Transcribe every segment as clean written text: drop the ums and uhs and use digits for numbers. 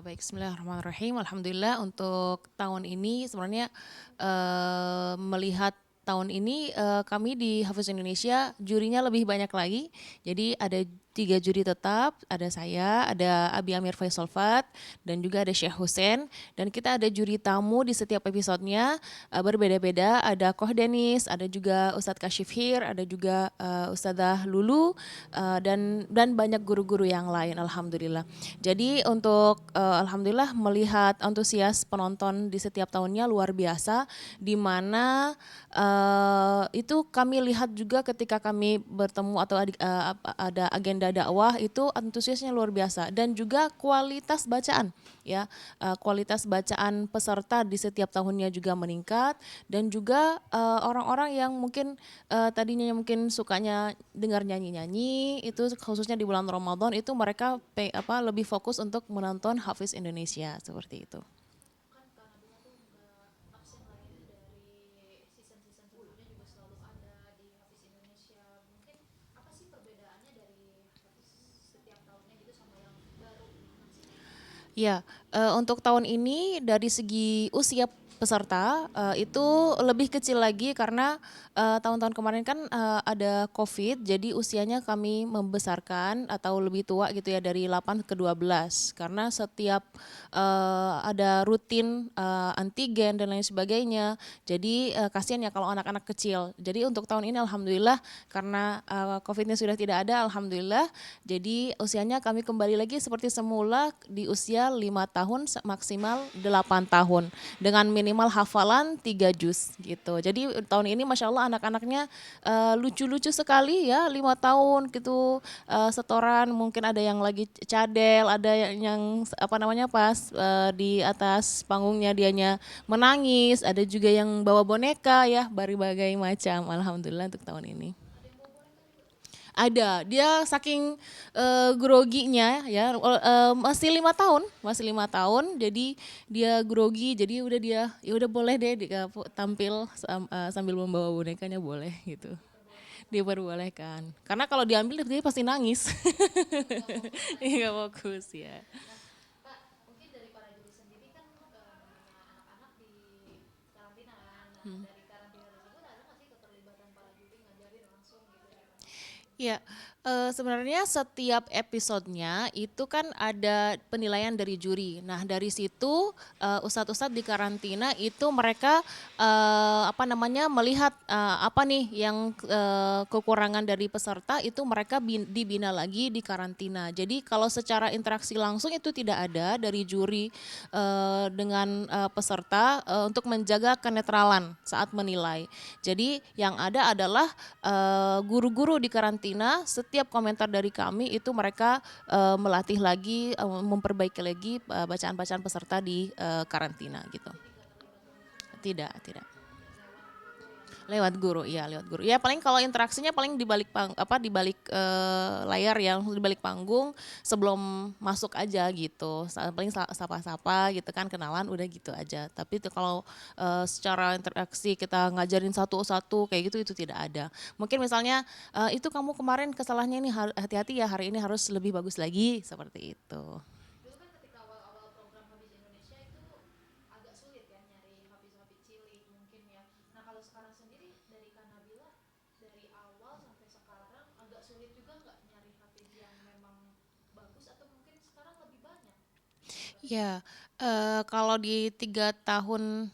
Baik, bismillahirrahmanirrahim. Alhamdulillah untuk tahun ini sebenarnya melihat tahun ini kami di Hafiz Indonesia jurinya lebih banyak lagi. Jadi ada 3 juri tetap, ada saya, ada Abi Amir Faisal Fat, dan juga ada Syekh Hussein. Dan kita ada juri tamu di setiap episodenya berbeda-beda. Ada Koh Denis, ada juga Ustadz Kashif Hir, ada juga Ustadzah Lulu, dan banyak guru-guru yang lain. Alhamdulillah. Jadi untuk alhamdulillah melihat antusias penonton di setiap tahunnya luar biasa, di mana itu kami lihat juga ketika kami bertemu atau ada agenda dakwah itu antusiasnya luar biasa, dan juga kualitas bacaan ya, kualitas bacaan peserta di setiap tahunnya juga meningkat, dan juga orang-orang yang mungkin tadinya mungkin sukanya dengar nyanyi-nyanyi itu khususnya di bulan Ramadan itu mereka lebih fokus untuk menonton Hafiz Indonesia seperti itu. Kan Kak Nabila tuh nggak absen lah ya dari season-season sebelumnya juga selalu ada di Hafiz Indonesia. Mungkin apa sih perbedaannya dari Hafiz setiap tahunnya gitu sama yang baru masih? Ya, untuk tahun ini dari segi usia peserta itu lebih kecil lagi karena tahun-tahun kemarin kan ada COVID, jadi usianya kami membesarkan atau lebih tua gitu ya dari 8 ke 12 karena setiap ada rutin antigen dan lain sebagainya. Jadi kasihan ya kalau anak-anak kecil. Jadi untuk tahun ini alhamdulillah karena COVID-nya sudah tidak ada, alhamdulillah. Jadi usianya kami kembali lagi seperti semula di usia 5 tahun maksimal 8 tahun dengan minimal hafalan 3 juz gitu. Jadi tahun ini Masya Allah anak-anaknya lucu-lucu sekali ya, 5 tahun gitu, setoran, mungkin ada yang lagi cadel, ada yang apa namanya pas di atas panggungnya dianya menangis, ada juga yang bawa boneka ya, berbagai macam. Alhamdulillah untuk tahun ini. Ada yang bawa boneka juga? Ada, dia saking groginya ya, masih 5 tahun, jadi dia grogi, jadi udah dia, ya udah boleh deh tampil sambil membawa bonekanya boleh gitu, Diperbolehkan. diperbolehkan. Karena kalau diambil dia pasti nangis, Nggak fokus lah ya. nggak fokus ya. Nah, Kak, mungkin dari para juri sendiri kan namanya anak-anak di karantina kan. Nah, dari karantina tersebut ada nggak sih keterlibatan para juri ngajarin langsung gitu di karantina? Ya, sebenarnya setiap episodenya itu kan ada penilaian dari juri. Nah, dari situ ustadz-ustadz di karantina itu mereka apa namanya melihat apa nih yang kekurangan dari peserta itu mereka dibina lagi di karantina. Jadi kalau secara interaksi langsung itu tidak ada dari juri dengan peserta untuk menjaga kenetralan saat menilai. Jadi yang ada adalah guru-guru di karantina, setiap komentar dari kami itu mereka melatih lagi, memperbaiki lagi bacaan-bacaan peserta di karantina gitu. Jadi nggak terlibat langsung ya, Tidak, tidak. lewat guru yang Lewat guru, iya lewat guru. Ya paling kalau interaksinya paling di balik di balik layar yang di balik panggung sebelum masuk aja gitu. Paling sapa-sapa gitu kan, kenalan udah gitu aja. Tapi itu kalau secara interaksi kita ngajarin satu-satu kayak gitu itu tidak ada. Mungkin misalnya itu kamu kemarin kesalahannya ini hati-hati ya, hari ini harus lebih bagus lagi seperti itu. dulu kan ketika awal-awal program Habis Indonesia itu agak sulit kan nyari habis-habis cilik mungkin ya. Nah kalau sekarang sendiri dari Kak Nabila dari awal sampai sekarang agak sulit juga nggak nyari habis yang memang bagus atau mungkin sekarang lebih banyak pesertanya? Ya, kalau di 3 tahun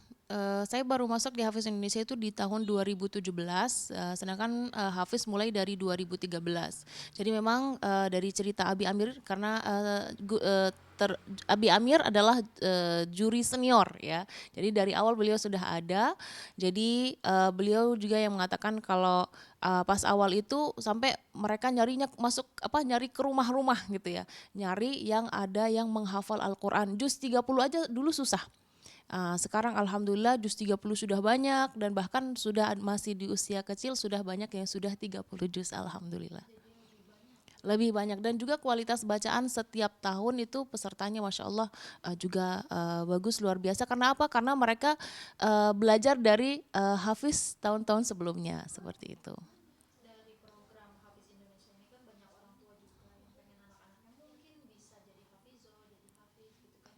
saya baru masuk di Hafiz Indonesia itu di tahun 2017, sedangkan Hafiz mulai dari 2013. Jadi memang dari cerita Abi Amir karena Abi Amir adalah juri senior ya. Jadi dari awal beliau sudah ada. Jadi beliau juga yang mengatakan kalau pas awal itu sampai mereka nyarinya masuk nyari ke rumah-rumah gitu ya. Nyari yang ada yang menghafal Al-Qur'an. Juz 30 aja dulu susah. Sekarang alhamdulillah juz 30 sudah banyak, dan bahkan sudah masih di usia kecil sudah banyak yang sudah 30 juz alhamdulillah. Jadi lebih banyak. Lebih banyak, dan juga kualitas bacaan setiap tahun itu pesertanya Masya Allah juga bagus luar biasa. Karena apa? Karena mereka belajar dari Hafiz tahun-tahun sebelumnya seperti itu. Kan dari program Hafiz Indonesia ini kan banyak orang tua juga yang pengen anak-anaknya mungkin bisa jadi hafizo, jadi hafiz gitu kan.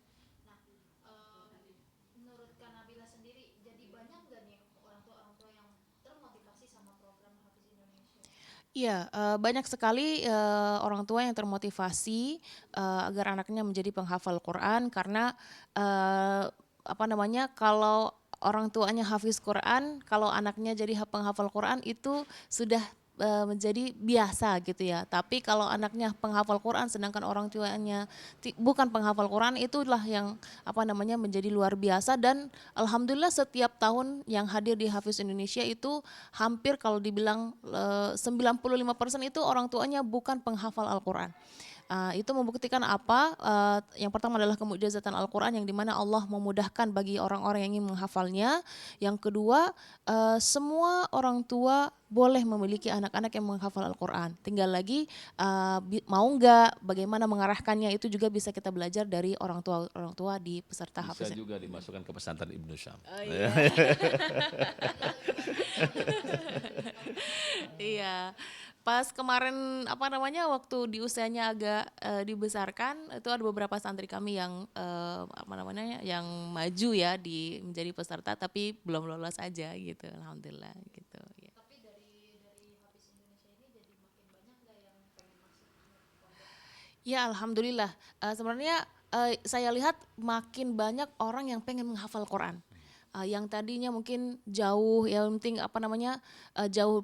Iya, banyak sekali, orang tua yang termotivasi, agar anaknya menjadi penghafal Quran karena, eee, apa namanya, kalau orang tuanya hafiz Quran, kalau anaknya jadi penghafal Quran itu sudah, menjadi biasa gitu ya. Tapi kalau anaknya penghafal Quran sedangkan orang tuanya bukan penghafal Quran, itulah yang apa namanya, menjadi luar biasa dan alhamdulillah setiap tahun yang hadir di Hafiz Indonesia itu hampir kalau dibilang 95% itu orang tuanya bukan penghafal Al-Quran. Itu membuktikan apa? Yang pertama adalah kemujizatan Al-Quran yang dimana Allah memudahkan bagi orang-orang yang ingin menghafalnya. Yang kedua, semua orang tua boleh memiliki anak-anak yang menghafal Al-Quran. Tinggal lagi mau nggak, bagaimana mengarahkannya itu juga bisa kita belajar dari orang tua di peserta Bisa Hafiz. juga dimasukkan ke pesantren Ibnu Syam. Oh iya. Iya. Pas kemarin apa namanya waktu di usianya agak dibesarkan itu ada beberapa santri kami yang apa namanya yang maju ya di menjadi peserta tapi belum lolos aja gitu. Alhamdulillah gitu ya. Tapi dari Hafiz Indonesia ini jadi makin banyak nggak yang pengen masuk ke pondok? Ya alhamdulillah. Sebenarnya saya lihat makin banyak orang yang pengen menghafal Quran. Yang tadinya mungkin jauh ya penting apa namanya jauh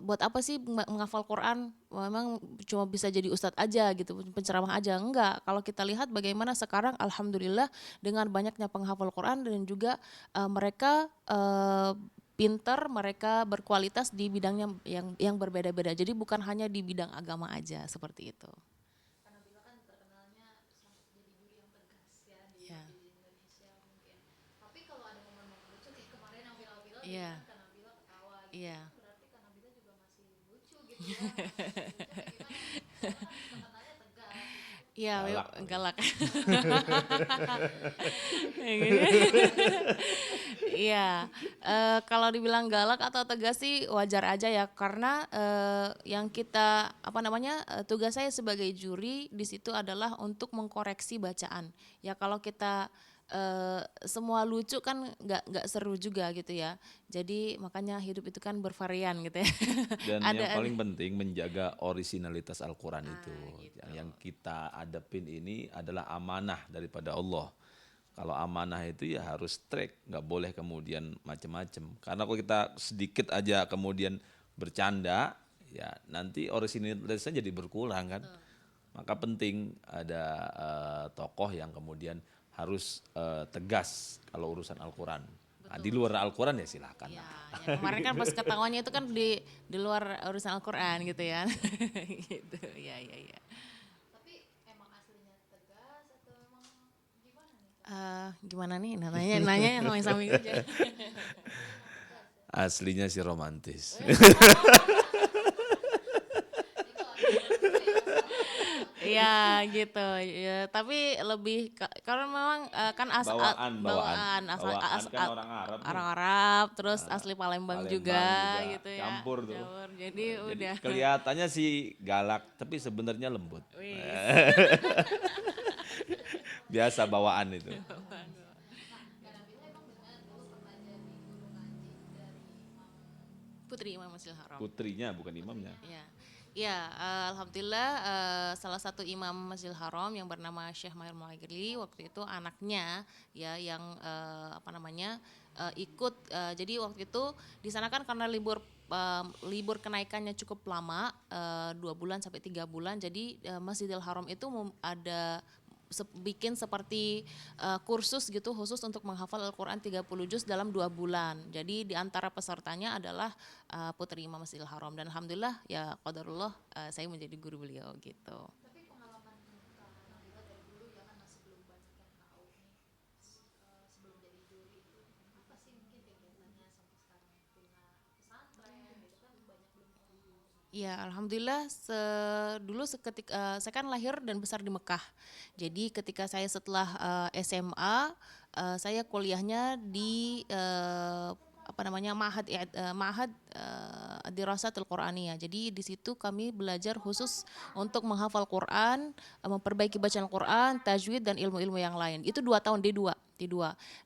buat apa sih menghafal Quran memang cuma bisa jadi ustadz aja gitu penceramah aja enggak kalau kita lihat bagaimana sekarang alhamdulillah dengan banyaknya penghafal Quran dan juga mereka pinter mereka berkualitas di bidangnya yang berbeda-beda jadi bukan hanya di bidang agama aja seperti itu. Karena Bila kan terkenalnya jadi juri yang tegas ya di Ya. Hafiz Indonesia mungkin. Tapi kalau ada momen-momen lucu kayak kemarin yang viral-viral gitu Iya. kan karena Bila ketawa gitu Iya. kan berarti karena Bila juga masih lucu gitu ya. Masih lucu kayak gimana nih? Soalnya kan terkenalnya tegas gitu. Iya, Galak. galak. Iya, kalau dibilang galak atau tegas sih wajar aja ya karena yang kita apa namanya tugas saya sebagai juri di situ adalah untuk mengkoreksi bacaan. Ya kalau kita semua lucu kan nggak seru juga gitu ya. Jadi makanya hidup itu kan bervarian gitu ya. Dan yang Ada paling penting menjaga orisinalitas Al-Quran itu. gitu. Yang kita adepin ini adalah amanah daripada Allah. Kalau amanah itu ya harus straight, nggak boleh kemudian macem-macem. Karena kalau kita sedikit aja kemudian bercanda, ya nanti orisinalitasnya jadi berkurang kan. Maka penting ada tokoh yang kemudian harus tegas kalau urusan Al-Quran. Nah, di luar Al-Quran ya silakan. Ya, ya kemarin kan pas ketawanya itu kan di luar urusan Al-Quran gitu ya. Gitu. Ya, ya, ya. Tapi emang aslinya tegas atau emang gimana nih? Gimana nih? Nanya yang samping aja. Aslinya sih romantis. Itu ada juga ya masalah. Iya gitu. Ya, tapi lebih karena memang kan Bawaan bawaan kan orang Arab tuh. orang Arab terus asli Palembang, Palembang juga juga, gitu ya. campur tuh. Jadi Jadi udah. kelihatannya sih galak, tapi sebenarnya lembut. Wih. Biasa bawaan itu. Nah, karena Bila emang benar dulu pernah jadi guru ngaji dari Imam. Putri Imam Masjidil Haram. Putrinya bukan imamnya. Ya, ya alhamdulillah salah satu imam Masjidil Haram yang bernama Syekh Mahir Malaigiri waktu itu anaknya ya yang apa namanya ikut jadi waktu itu di sana kan karena libur kenaikannya cukup lama 2 bulan sampai 3 bulan jadi Masjidil Haram itu ada bikin seperti kursus gitu khusus untuk menghafal Al-Quran 30 juz dalam 2 bulan. Jadi di antara pesertanya adalah Putri Imam Masjidil Haram dan alhamdulillah ya qadarullah saya menjadi guru beliau gitu. Tapi pengalaman Kak Nabila dari dulu ya kan masih belum banyak yang tahu nih sebelum jadi juri itu apa sih mungkin kegiatannya sampai sekarang punya pesantren gitu kan banyak belum tahu. Ya, alhamdulillah dulu seketika saya kan lahir dan besar di Mekah. Jadi ketika saya setelah SMA, saya kuliahnya di apa namanya Ma'had Dirasatul Quraniyah. Jadi di situ kami belajar khusus untuk menghafal Quran, memperbaiki bacaan Quran, tajwid dan ilmu-ilmu yang lain. Itu 2 tahun D2.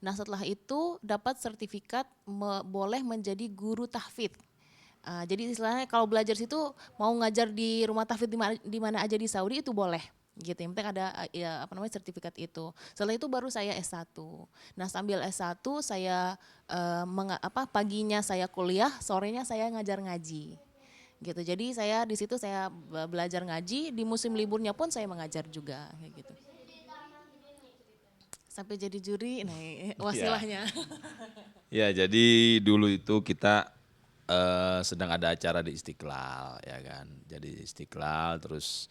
Nah, setelah itu dapat sertifikat boleh menjadi guru tahfidz. Jadi istilahnya kalau belajar situ mau ngajar di rumah tahfidz di mana aja di Saudi itu boleh gitu. Yang penting ada ya apa namanya sertifikat itu. Setelah itu baru saya S1. Nah, sambil S1 saya paginya saya kuliah, sorenya saya ngajar ngaji. Gitu. Jadi saya di situ saya belajar ngaji, di musim liburnya pun saya mengajar juga kayak gitu. Sampai jadi juri, nah Ya, wasilahnya. ya jadi dulu itu kita sedang ada acara di Istiqlal ya kan. Jadi Istiqlal terus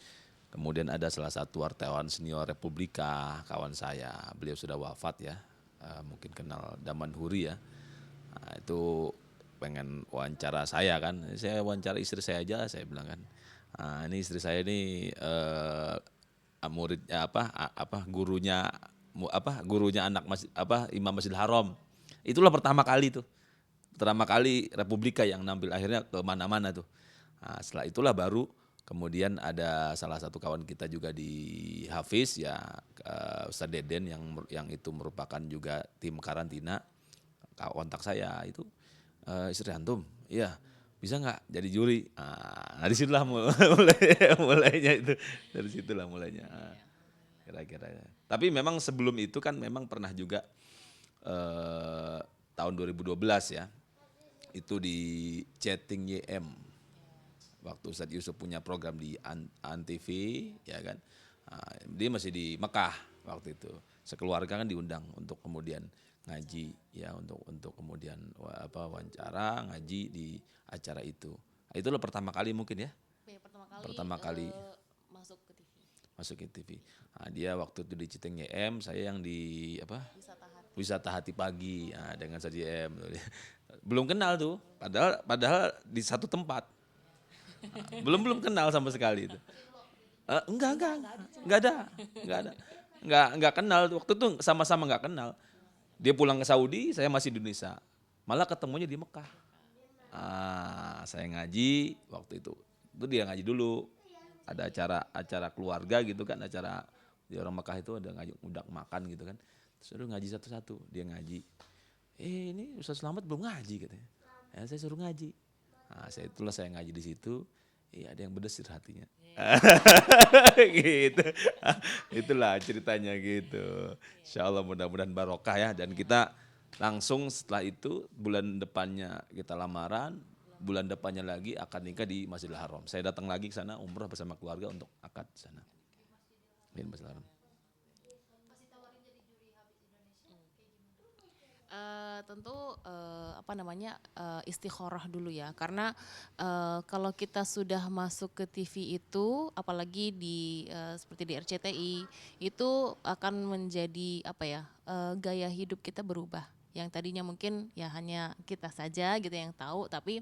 kemudian ada salah satu wartawan senior Republika, kawan saya. Beliau sudah wafat ya. Mungkin kenal Daman Huri ya. Nah, itu pengen wawancara saya kan. Saya wawancara istri saya aja saya bilang kan. Nah, ini istri saya ini muridnya gurunya gurunya anak Imam Masjidil Haram. Itulah pertama kali tuh. Pertama kali Republika yang nampil akhirnya ke mana-mana tuh. Nah, setelah itulah baru kemudian ada salah satu kawan kita juga di Hafiz ya Ustadz Deden yang itu merupakan juga tim karantina kontak saya itu istri antum, iya bisa nggak jadi juri? Nah disitulah mulainya itu dari situlah mulainya. Kira-kira. Tapi memang sebelum itu kan memang pernah juga tahun 2012 ya itu di Chatting YM waktu Ustadz Yusuf punya program di Antv ya kan. Dia masih di Mekah waktu itu sekeluarga kan diundang untuk kemudian ngaji ya untuk kemudian wawancara ngaji di acara itu. Itulah pertama kali mungkin ya pertama kali Masuk ke TV. masuk ke TV. Nah, dia waktu itu di Citeng YM, saya yang di Wisata Hati Pagi dengan Saji YM. Belum kenal tuh, padahal di satu tempat. Belum kenal sama sekali itu. Enggak ada, enggak kenal. Waktu itu sama-sama enggak kenal. Dia pulang ke Saudi, saya masih di Indonesia. Malah ketemunya di Mekah. Saya ngaji waktu itu. Itu dia ngaji dulu. Ada acara keluarga gitu kan, acara di orang Mekah itu ada ngaji udah makan gitu kan. Terus udah ngaji satu-satu, dia ngaji. Ini Ustaz Slamet belum ngaji katanya. Ya, saya suruh ngaji. Saya ngaji di situ. Ada yang berdesir hatinya. Gitu. Itulah ceritanya gitu. Insya Allah mudah-mudahan barokah ya. Dan kita langsung setelah itu bulan depannya kita lamaran, bulan depannya lagi akad nikah di Masjidil Haram. Saya datang lagi ke sana umroh bersama keluarga untuk akad di sana. Di Masjidil Haram. Tentu istikharah dulu ya karena kalau kita sudah masuk ke TV itu apalagi di seperti di RCTI itu akan menjadi gaya hidup kita berubah yang tadinya mungkin ya hanya kita saja gitu yang tahu tapi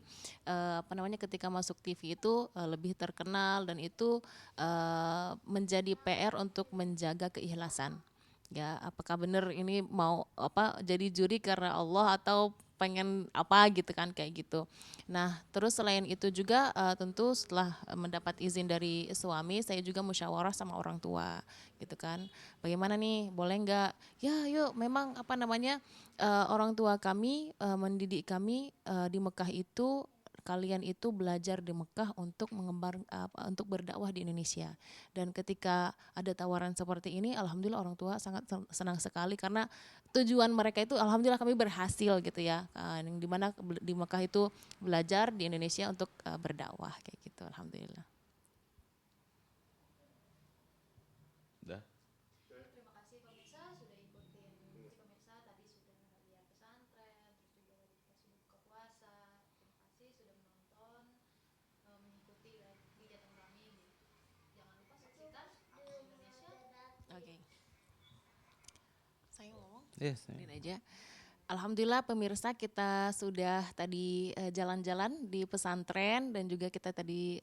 ketika masuk TV itu lebih terkenal dan itu menjadi PR untuk menjaga keikhlasan. Ya, apakah benar ini mau jadi juri karena Allah atau pengen apa gitu kan kayak gitu. Nah, terus selain itu juga tentu setelah mendapat izin dari suami, saya juga musyawarah sama orang tua gitu kan. Bagaimana nih, boleh nggak? Ya, yuk memang orang tua kami mendidik kami di Mekah itu kalian itu belajar di Mekah untuk untuk berdakwah di Indonesia. Dan ketika ada tawaran seperti ini, alhamdulillah orang tua sangat senang sekali karena tujuan mereka itu alhamdulillah kami berhasil gitu ya. Yang dimana di Mekah itu belajar di Indonesia untuk berdakwah kayak gitu, alhamdulillah. Udah. Terima kasih pemirsa sudah ikutin. Pemirsa tadi sudah lihat pesantren, terus juga tadi dikasih buka puasa. Terima kasih sudah menonton, mengikuti kegiatan kami. Jangan lupa saksikan Hafiz Indonesia. Oke. Saya ngomong? Yes. Aja. Alhamdulillah pemirsa kita sudah tadi jalan-jalan di pesantren dan juga kita tadi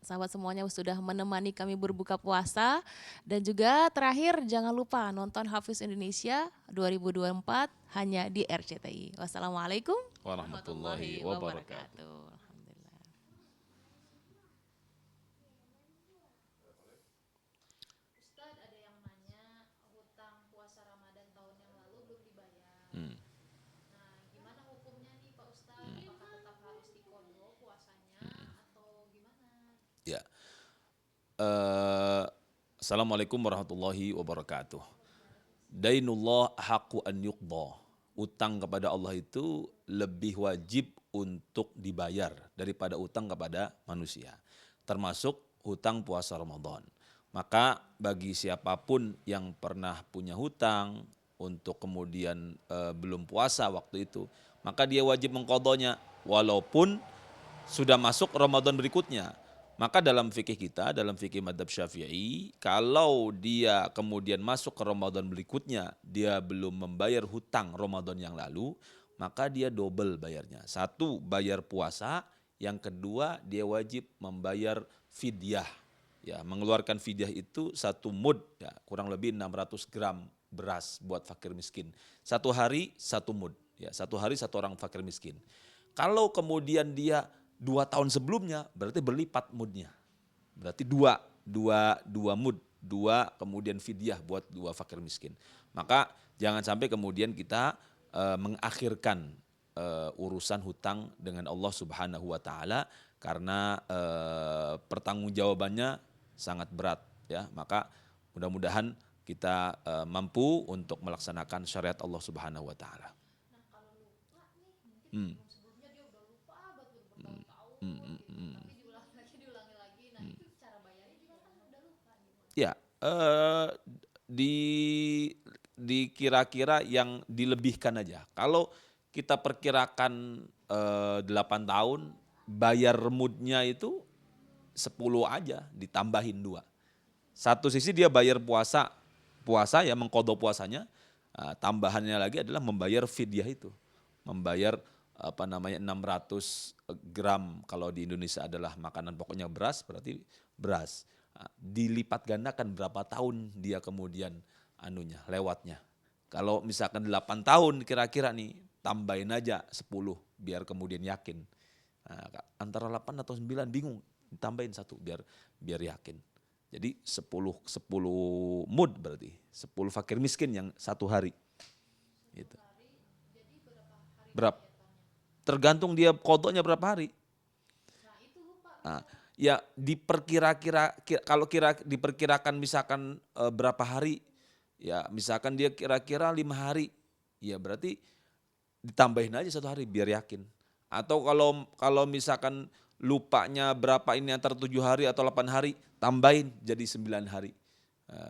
sahabat semuanya sudah menemani kami berbuka puasa dan juga terakhir jangan lupa nonton Hafiz Indonesia 2024 hanya di RCTI. Wassalamualaikum Warahmatullahi wabarakatuh. Alhamdulillah. Ustadz ada yang nanya hutang puasa Ramadan tahun yang lalu belum dibayar. Nah, gimana hukumnya nih Pak Ustadz? Apakah tetap harus dikodok Ya. Eh, Assalamualaikum warahmatullahi wabarakatuh. Dainullah haqqu an yuqda. Utang kepada Allah itu lebih wajib untuk dibayar daripada utang kepada manusia. Termasuk hutang puasa Ramadan. Maka bagi siapapun yang pernah punya hutang untuk kemudian belum puasa waktu itu, maka dia wajib mengqadanya walaupun sudah masuk Ramadan berikutnya. Maka dalam fikih kita, dalam fikih madhab Syafi'i, kalau dia kemudian masuk ke Ramadan berikutnya, dia belum membayar hutang Ramadan yang lalu, maka dia double bayarnya. Satu, bayar puasa, yang kedua dia wajib membayar fidyah. Ya, mengeluarkan fidyah itu 1 mud, ya, kurang lebih 600 gram beras buat fakir miskin. 1 hari 1 mud, ya, 1 hari 1 orang fakir miskin. Kalau kemudian dia 2 tahun sebelumnya, berarti berlipat mudnya. Berarti dua mud, kemudian fidyah buat 2 fakir miskin. Maka jangan sampai kemudian kita mengakhirkan urusan hutang dengan Allah Subhanahu wa taala karena pertanggungjawabannya sangat berat, ya. Maka mudah-mudahan kita mampu untuk melaksanakan syariat Allah Subhanahu wa taala. Nah kalau lupa nih mungkin sebelumnya dia udah lupa banget bertahun-tahun tapi diulangi lagi. Nah itu cara bayarnya gimana kan udah lupa gitu. Ya, di kira-kira yang dilebihkan aja. Kalau kita perkirakan 8 tahun, bayar mudnya itu 10 aja, ditambahin 2. Satu sisi dia bayar puasa ya, mengqadha puasanya. Tambahannya lagi adalah membayar fidyah itu. Membayar 600 gram, kalau di Indonesia adalah makanan pokoknya beras, berarti beras. Dilipat gandakan berapa tahun dia kemudian lewatnya. Kalau misalkan 8 tahun kira-kira nih, tambahin aja 10 biar kemudian yakin. Antara 8 atau 9 bingung, tambahin 1 biar yakin. Jadi 10 mud berarti 10 fakir miskin yang 1 hari. Gitu. Jadi berapa hari Berapa? Tergantung dia qadanya berapa hari. nah itu lupa Ya kalau diperkirakan misalkan berapa hari, ya misalkan dia kira-kira 5 hari, ya berarti ditambahin aja 1 hari biar yakin. Atau kalau misalkan lupanya berapa ini antara 7 hari atau 8 hari, tambahin jadi 9 hari.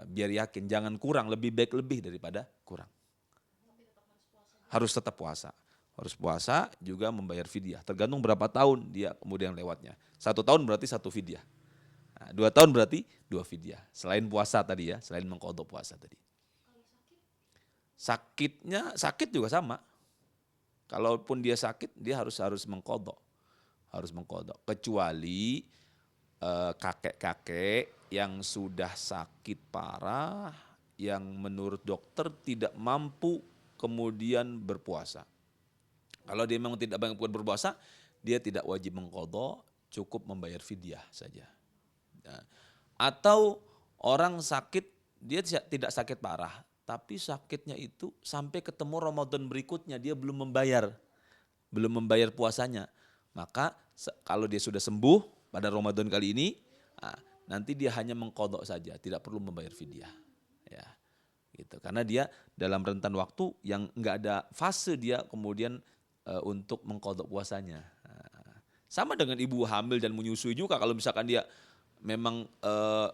Biar yakin, jangan kurang, lebih baik lebih daripada kurang. Harus tetap puasa. Harus puasa juga membayar fidyah. Tergantung berapa tahun dia kemudian lewatnya. 1 tahun berarti 1 fidyah. 2 tahun berarti 2 fidyah. Selain puasa tadi ya, selain mengqadha puasa tadi. Sakit juga sama. Kalaupun dia sakit, dia harus mengqadha. Harus mengqadha. Kecuali kakek-kakek yang sudah sakit parah, yang menurut dokter tidak mampu kemudian berpuasa. Kalau dia memang tidak mampu berpuasa, dia tidak wajib mengqadha, cukup membayar fidyah saja. Atau orang sakit, dia tidak sakit parah, tapi sakitnya itu sampai ketemu Ramadan berikutnya dia belum membayar puasanya. Maka kalau dia sudah sembuh pada Ramadan kali ini, nanti dia hanya mengqadha saja, tidak perlu membayar fidyah. Ya, gitu. Karena dia dalam rentan waktu yang enggak ada fase dia kemudian untuk mengqadha puasanya. Sama dengan ibu hamil dan menyusui juga, kalau misalkan dia memang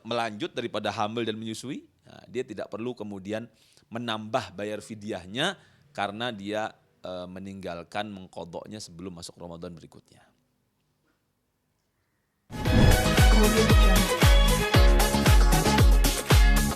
melanjut daripada hamil dan menyusui, dia tidak perlu kemudian menambah bayar fidyahnya karena dia meninggalkan mengqadhanya sebelum masuk Ramadan berikutnya. Kemudian